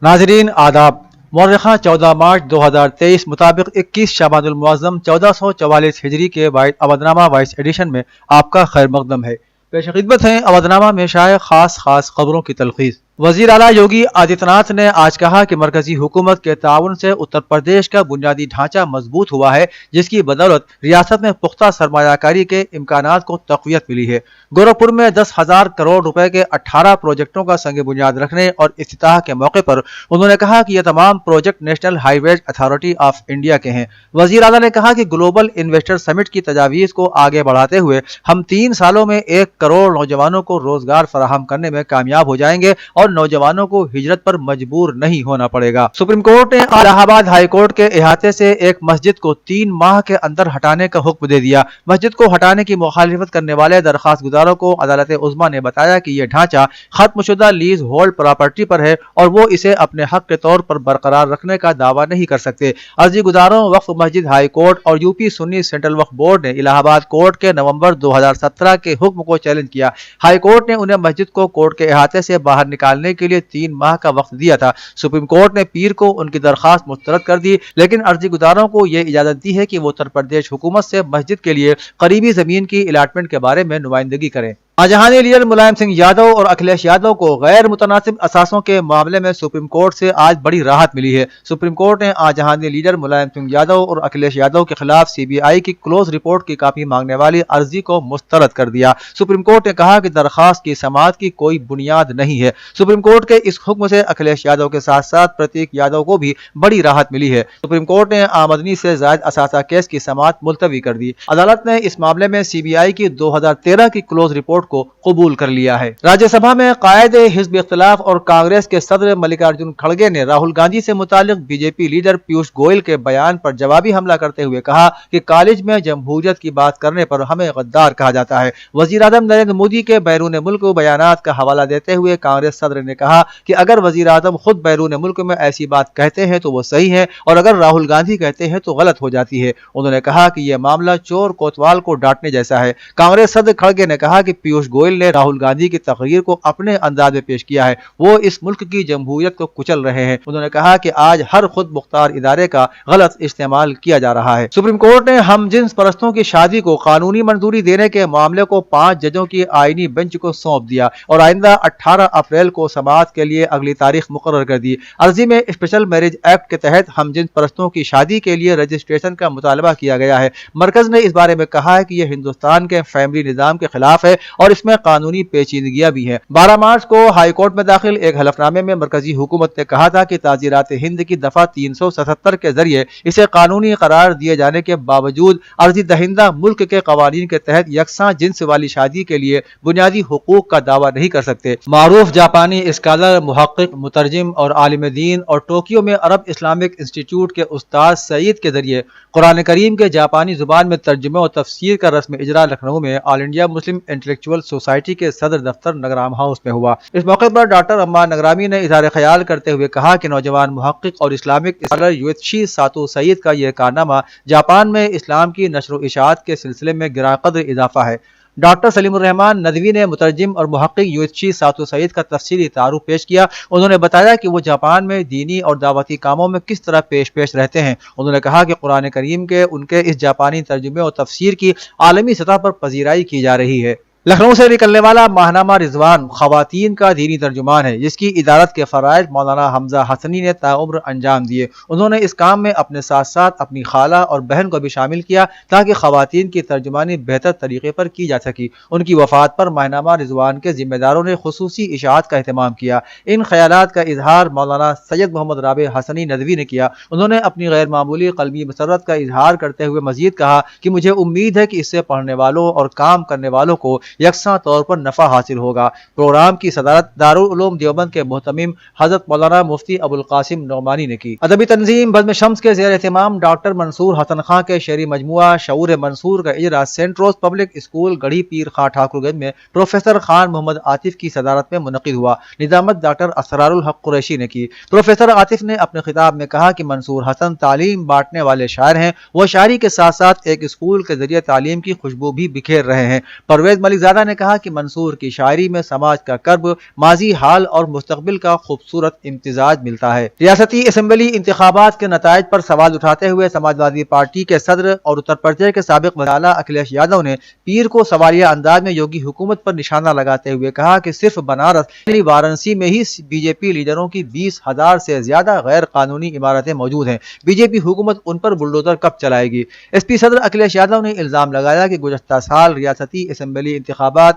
नाजरीन आदाब। मौर्रखा 14 मार्च 2023 मुताबिक 21 शाबानुल मुअज़्ज़म 1444 हिजरी के अवधनामा वाइस एडिशन में आपका खैर मकदम है। पेश खिदमत है अवधनामा में शाये खास खबरों की तलखीस। वज़ीर आला योगी आदित्यनाथ ने आज कहा कि मरकजी हुकूमत के ताउन से उत्तर प्रदेश का बुनियादी ढांचा मजबूत हुआ है, जिसकी बदौलत रियासत में पुख्ता सरमायाकारी के इम्कानात को तक़वियत मिली है। गोरखपुर में 10,000 करोड़ रुपए के 18 प्रोजेक्टों का संग बुनियाद रखने और इफ्तिताह के मौके पर उन्होंने कहा कि यह तमाम project national highways authority of India के हैं। वज़ीर आला ने कहा कि ग्लोबल इन्वेस्टर समिट की तजावीज़ को आगे बढ़ाते हुए हम 3 सालों में 1 करोड़ नौजवानों को रोजगार फराहम करने में कामयाब हो जाएंगे और नौजवानों को हिजरत पर मजबूर नहीं होना पड़ेगा। सुप्रीम कोर्ट ने इलाहाबाद हाई कोर्ट के इहाते से एक मस्जिद को 3 माह के अंदर हटाने का हुक्म दे दिया। मस्जिद को हटाने की मुखालिफत करने वाले दरखास्त गुजारों को अदालत उज़्मा ने बताया कि यह ढांचा खत्मशुदा लीज होल्ड प्रॉपर्टी पर है और वो इसे अपने हक के तौर पर बरकरार रखने का दावा नहीं कर सकते। अर्जी गुजारों वक्फ मस्जिद हाई कोर्ट और यूपी सुन्नी सेंट्रल वक्फ बोर्ड ने इलाहाबाद कोर्ट के नवंबर 2017 के हुक्म को चैलेंज किया। हाई कोर्ट ने उन्हें मस्जिद को कोर्ट के इहाते से बाहर निकालने के लिए 3 माह का वक्त दिया था। सुप्रीम कोर्ट ने पीर को उनकी दरखास्त मुस्तरद कर दी, लेकिन अर्जी गुजारों को यह इजाजत दी है कि वो उत्तर प्रदेश हुकूमत से मस्जिद के लिए करीबी जमीन की अलाटमेंट के बारे में नुमाइंदगी करें। शाहजहानी लीडर मुलायम सिंह यादव और अखिलेश यादव को गैर मुतनासिब असासों के मामले में सुप्रीम कोर्ट से आज बड़ी राहत मिली है। सुप्रीम कोर्ट ने शाहजहानी लीडर मुलायम सिंह यादव और अखिलेश यादव के खिलाफ सीबीआई की क्लोज रिपोर्ट की कापी मांगने वाली अर्जी को मुस्तरद कर दिया। सुप्रीम कोर्ट ने कहा कि दरखास्त की समाअत की कोई बुनियाद नहीं है। सुप्रीम कोर्ट के इस हुक्म से अखिलेश यादव के साथ साथ प्रतीक यादव को भी बड़ी राहत मिली है। सुप्रीम कोर्ट ने आमदनी से जायद असासा केस की समाअत मुलतवी कर दी। अदालत ने इस मामले में सीबीआई की 2013 की क्लोज रिपोर्ट को कबूल कर लिया है। राज्यसभा में कायदे हिज़्ब इख्तिलाफ और कांग्रेस के सदर मल्लिकार्जुन खड़गे ने राहुल गांधी से मुतालिक बीजेपी लीडर पीयूष गोयल के बयान पर जवाबी हमला करते हुए कहा कि कॉलेज में जमहूरियत की बात करने पर हमें गद्दार कहा जाता है। वजीर आज़म नरेंद्र मोदी के बैरून मुल्क बयानात का हवाला देते हुए कांग्रेस सदर ने कहा कि अगर वजीर आज़म खुद बैरून मुल्क में ऐसी बात कहते हैं तो वो सही है और अगर राहुल गांधी कहते हैं तो गलत हो जाती है। उन्होंने कहा कि यह मामला चोर कोतवाल को डांटने जैसा है। कांग्रेस सदर खड़गे ने कहा कि पीयूष गोयल ने राहुल गांधी की तकरीर को अपने अंदाज में पेश किया है, वो इस मुल्क की जमहूरियत को कुचल रहे हैं। उन्होंने कहा कि आज हर खुद मुख्तार इदारे का गलत इस्तेमाल किया जा रहा है। सुप्रीम कोर्ट ने हम जिन्स परस्तों की शादी को कानूनी मंजूरी देने के मामले को 5 जजों की आईनी बेंच को सौंप दिया और आइंदा 18 अप्रैल को समाअत के लिए अगली तारीख मुकर्रर कर दी। अर्जी में स्पेशल मैरिज एक्ट के तहत हम जिन्स परस्तों की शादी के लिए रजिस्ट्रेशन का मुतालबा किया गया है। मरकज ने इस बारे में कहा है कि यह हिंदुस्तान के फैमिली निजाम के खिलाफ है और इसमें कानूनी पेचीदगियां भी हैं। 12 मार्च को हाई कोर्ट में दाखिल एक हलफनामे में मरकजी हुकूमत ने कहा था कि ताजीरात हिंद की दफा 377 के जरिए इसे कानूनी करार दिए जाने के बावजूद अर्जी दहिंदा मुल्क के कवानीन के तहत यकसा जिन्स वाली शादी के लिए बुनियादी हुकूक का दावा नहीं कर सकते। मारूफ जापानी स्कॉलर, मुहक्किक, मुतरजिम और आलिम दीन और टोक्यो में अरब इस्लामिक इंस्टीट्यूट के उस्ताद सईद के जरिए कुरान करीम के जापानी जुबान में तर्जुमे और तफसीर का रस्म इजरा लखनऊ में all India Muslim intellectual society के सदर दफ्तर नगराम हाउस में हुआ। इस मौके पर डॉक्टर अम्मान नगरामी ने इज़हार ख्याल करते हुए कहा कि नौजवान मुहक्किक और इस्लामिक स्कॉलर युएत्शी सातो सईद का यह कारनामा जापान में इस्लाम की नशर इशाअत के सिलसिले में गिराकद्र इजाफा है। डॉक्टर सलीमुर रहमान नदवी ने मुतरजिम और मुहक्किक युएत्शी सातो सईद का तफसीली तारुफ पेश किया। उन्होंने बताया कि वो जापान में दीनी और दावती कामों में किस तरह पेश रहते हैं। उन्होंने कहा कि कुरान करीम के उनके इस जापानी तर्जुमे और तफसीर की आलमी सतह पर पजीराई की जा रही है। लखनऊ से निकलने वाला माहनामा रिजवान खवातीन का दीनी तर्जुमान है, जिसकी इदारत के फराइज मौलाना हमजा हसनी ने ताउम्र अंजाम दिए। उन्होंने इस काम में अपने साथ साथ अपनी खाला और बहन को भी शामिल किया ताकि खवातीन की तर्जुमानी बेहतर तरीके पर की जा सकी। उनकी वफात पर माहनामा रिजवान के जिम्मेदारों ने खुसूसी इशाअत का अहतमाम किया। इन ख्यालात का इजहार मौलाना सैयद मोहम्मद राबे हसनी नदवी ने किया। उन्होंने अपनी गैर मामूली कल्बी मसरत का इजहार करते हुए मजीद कहा कि मुझे उम्मीद है कि इससे पढ़ने वालों और काम करने वालों को यकसा तौर पर नफा हासिल होगा। प्रोग्राम की सदारत दारुल उलूम देवबंद के मुहतमिम हजरत मौलाना मुफ्ती अबुल कासिम नौमानी ने की। अदबी तंजीम बज़्म शम्स के ज़ेर एहतमाम डॉक्टर मंसूर हसन खां के शेरी मजमुआ शऊर मंसूर का इजरा सेंट रोज पब्लिक स्कूल गढ़ी पीर खां ठाकुरगंज में प्रोफेसर खान मोहम्मद आतिफ की सदारत में मुनक़िद हुआ। निजामत डॉक्टर असरारुल हक कुरैशी ने की। प्रोफेसर आतिफ ने अपने खिताब में कहा कि मंसूर हसन तालीम बांटने वाले शायर हैं। वो शायरी के साथ साथ एक स्कूल के जरिए तालीम की खुशबू भी बिखेर रहे हैं। परवेज मलिक ملکزادہ نے کہا کہ منصور کی شاعری میں سماج کا کرب، ماضی، حال اور مستقبل کا خوبصورت امتزاج ملتا ہے۔ ریاستی اسمبلی انتخابات کے نتائج پر سوال اٹھاتے ہوئے سماجوادی پارٹی کے صدر اور اتر پردیش کے سابق وزیر اعلیٰ اکھلیش یادو نے پیر کو سوالیہ انداز میں یوگی حکومت پر نشانہ لگاتے ہوئے کہا کہ صرف بنارس یعنی وارانسی میں ہی بی جے پی لیڈروں کی 20,000 سے زیادہ غیر قانونی عمارتیں موجود ہیں، بی جے پی حکومت ان پر بلڈوزر کب چلائے گی؟ ایس پی صدر اکھلیش یادو نے الزام لگایا کہ گزشتہ سال ریاستی اسمبلی انتخابات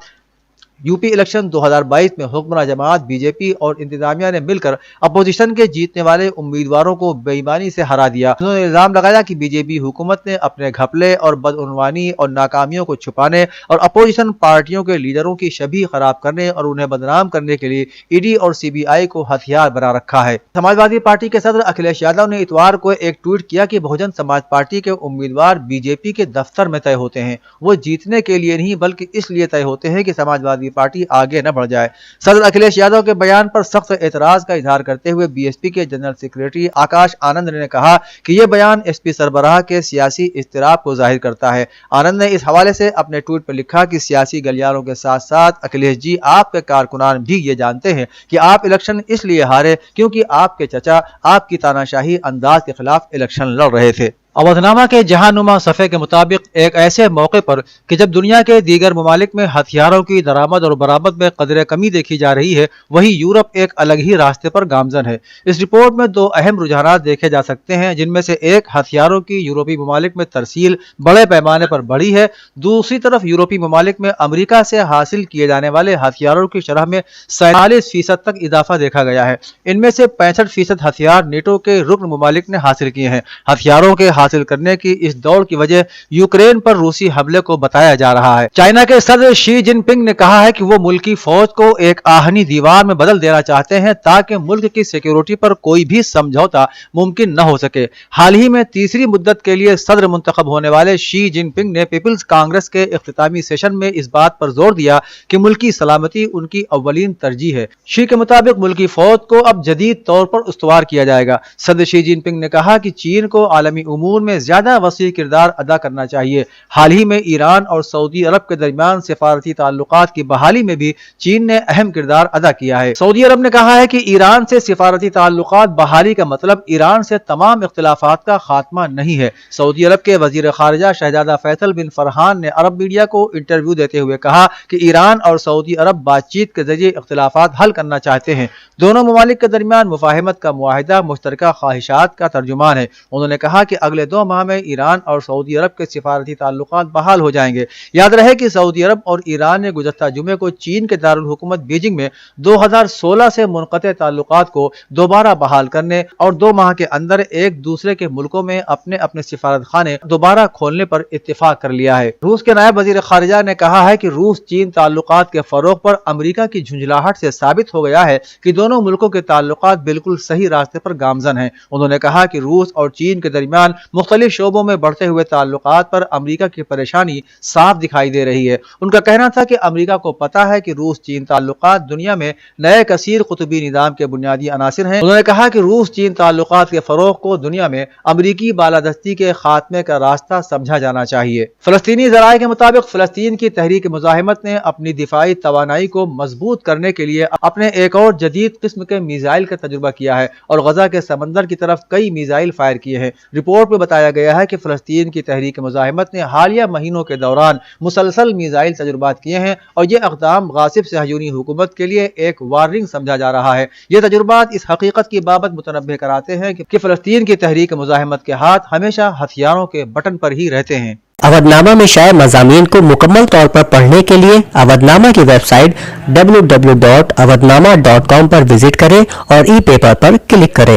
یو پی الیکشن 2022 میں حکمراں جماعت بی جے پی اور انتظامیہ نے مل کر اپوزیشن کے جیتنے والے امیدواروں کو بے ایمانی سے ہرا دیا۔ انہوں نے الزام لگایا کہ بی جے پی حکومت نے اپنے گھپلے اور بدعنوانی اور ناکامیوں کو چھپانے اور اپوزیشن پارٹیوں کے لیڈروں کی شبیہ خراب کرنے اور انہیں بدنام کرنے کے لیے ای ڈی اور سی بی آئی کو ہتھیار بنا رکھا ہے۔ سماجوادی پارٹی کے صدر اکھلیش یادو نے اتوار کو ایک ٹویٹ کیا کہ بہوجن سماج پارٹی کے امیدوار بی جے پی کے دفتر میں طے ہوتے ہیں، وہ جیتنے کے لیے نہیں بلکہ اس لیے طے ہوتے ہیں کہ سماجوادی پارٹی آگے نہ بڑھ جائے۔ صدر اکھلیش یادو کے بیان پر سخت اعتراض کا اظہار کرتے ہوئے بی ایس پی کے جنرل سیکریٹری آکاش آنند نے کہا کہ یہ بیان ایس پی سربراہ کے سیاسی اضطراب کو ظاہر کرتا ہے۔ آنند نے اس حوالے سے اپنے ٹویٹ پر لکھا کہ سیاسی گلیاروں کے ساتھ ساتھ اکھلیش جی آپ کے کارکنان بھی یہ جانتے ہیں کہ آپ الیکشن اس لیے ہارے کیونکہ آپ کے چچا آپ کی تاناشاہی انداز کے خلاف الیکشن لڑ رہے تھے۔ اودھ نامہ کے جہاں نما صفحے کے مطابق ایک ایسے موقع پر کہ جب دنیا کے دیگر ممالک میں ہتھیاروں کی درآمد اور برآمد میں قدر کمی دیکھی جا رہی ہے، وہی یورپ ایک الگ ہی راستے پر گامزن ہے۔ اس رپورٹ میں دو اہم رجحانات دیکھے جا سکتے ہیں، جن میں سے ایک ہتھیاروں کی یورپی ممالک میں ترسیل بڑے پیمانے پر بڑھی ہے، دوسری طرف یورپی ممالک میں امریکہ سے حاصل کیے جانے والے ہتھیاروں کی شرح میں 47% تک اضافہ دیکھا گیا ہے۔ ان میں سے 65% ہتھیار نیٹو کے رکن ممالک نے حاصل کیے ہیں۔ ہتھیاروں کے حاصل کرنے کی اس دوڑ کی وجہ یوکرین پر روسی حملے کو بتایا جا رہا ہے۔ چائنا کے صدر شی جن پنگ نے کہا ہے کہ وہ ملکی فوج کو ایک آہنی دیوار میں بدل دینا چاہتے ہیں تاکہ ملک کی سیکیورٹی پر کوئی بھی سمجھوتا ممکن نہ ہو سکے۔ حال ہی میں تیسری مدت کے لیے صدر منتخب ہونے والے شی جن پنگ نے پیپلز کانگریس کے اختتامی سیشن میں اس بات پر زور دیا کہ ملکی سلامتی ان کی اولین ترجیح ہے۔ شی کے مطابق ملکی فوج کو اب جدید طور پر استوار کیا جائے گا۔ صدر شی جن پنگ نے کہا کہ چین کو عالمی امور میں زیادہ وسیع کردار ادا کرنا چاہیے۔ حال ہی میں ایران اور سعودی عرب کے درمیان سفارتی تعلقات کی بحالی میں بھی چین نے اہم کردار ادا کیا ہے۔ سعودی عرب نے کہا ہے کہ ایران سے سفارتی تعلقات بحالی کا مطلب ایران سے تمام اختلافات کا خاتمہ نہیں ہے۔ سعودی عرب کے وزیر خارجہ شہزادہ فیصل بن فرحان نے عرب میڈیا کو انٹرویو دیتے ہوئے کہا کہ ایران اور سعودی عرب بات چیت کے ذریعے اختلافات حل کرنا چاہتے ہیں۔ دونوں ممالک کے درمیان مفاہمت کا معاہدہ مشترکہ خواہشات کا ترجمان ہے۔ انہوں نے کہا کہ اگلے 2 ماہ میں ایران اور سعودی عرب کے سفارتی تعلقات بحال ہو جائیں گے۔ یاد رہے کہ سعودی عرب اور ایران نے گزشتہ جمعے کو چین کے دارالحکومت بیجنگ میں 2016 سے منقطع تعلقات کو دوبارہ بحال کرنے اور 2 ماہ کے اندر ایک دوسرے کے ملکوں میں اپنے اپنے سفارت خانے دوبارہ کھولنے پر اتفاق کر لیا ہے۔ روس کے نائب وزیر خارجہ نے کہا ہے کہ روس چین تعلقات کے فروغ پر امریکہ کی جھنجھلاہٹ سے ثابت ہو گیا ہے کہ دونوں ملکوں کے تعلقات بالکل صحیح راستے پر گامزن ہیں۔ انہوں نے کہا کہ روس اور چین کے درمیان مختلف شعبوں میں بڑھتے ہوئے تعلقات پر امریکہ کی پریشانی صاف دکھائی دے رہی ہے۔ ان کا کہنا تھا کہ امریکہ کو پتا ہے کہ روس چین تعلقات دنیا میں نئے کثیر قطبی نظام کے بنیادی عناصر ہیں۔ انہوں نے کہا کہ روس چین تعلقات کے فروغ کو دنیا میں امریکی بالادستی کے خاتمے کا راستہ سمجھا جانا چاہیے۔ فلسطینی ذرائع کے مطابق فلسطین کی تحریک مزاحمت نے اپنی دفاعی توانائی کو مضبوط کرنے کے لیے اپنے ایک اور جدید قسم کے میزائل کا تجربہ کیا ہے اور غزہ کے سمندر کی طرف کئی میزائل فائر کیے ہیں۔ رپورٹ میں بتایا گیا ہے کہ فلسطین کی تحریک مزاحمت نے حالیہ مہینوں کے دوران مسلسل میزائل تجربات کیے ہیں اور یہ اقدام غاصب صہیونی حکومت کے لیے ایک وارننگ سمجھا جا رہا ہے۔ یہ تجربات اس حقیقت کی بابت متنبہ کراتے ہیں کہ فلسطین کی تحریک مزاحمت کے ہاتھ ہمیشہ ہتھیاروں کے بٹن پر ہی رہتے ہیں۔ اودھ نامہ میں شائع مضامین کو مکمل طور پر پڑھنے کے لیے اودھ نامہ کی ویب سائٹ www.awadhnama.com پر وزٹ کریں اور ای پیپر پر کلک کریں۔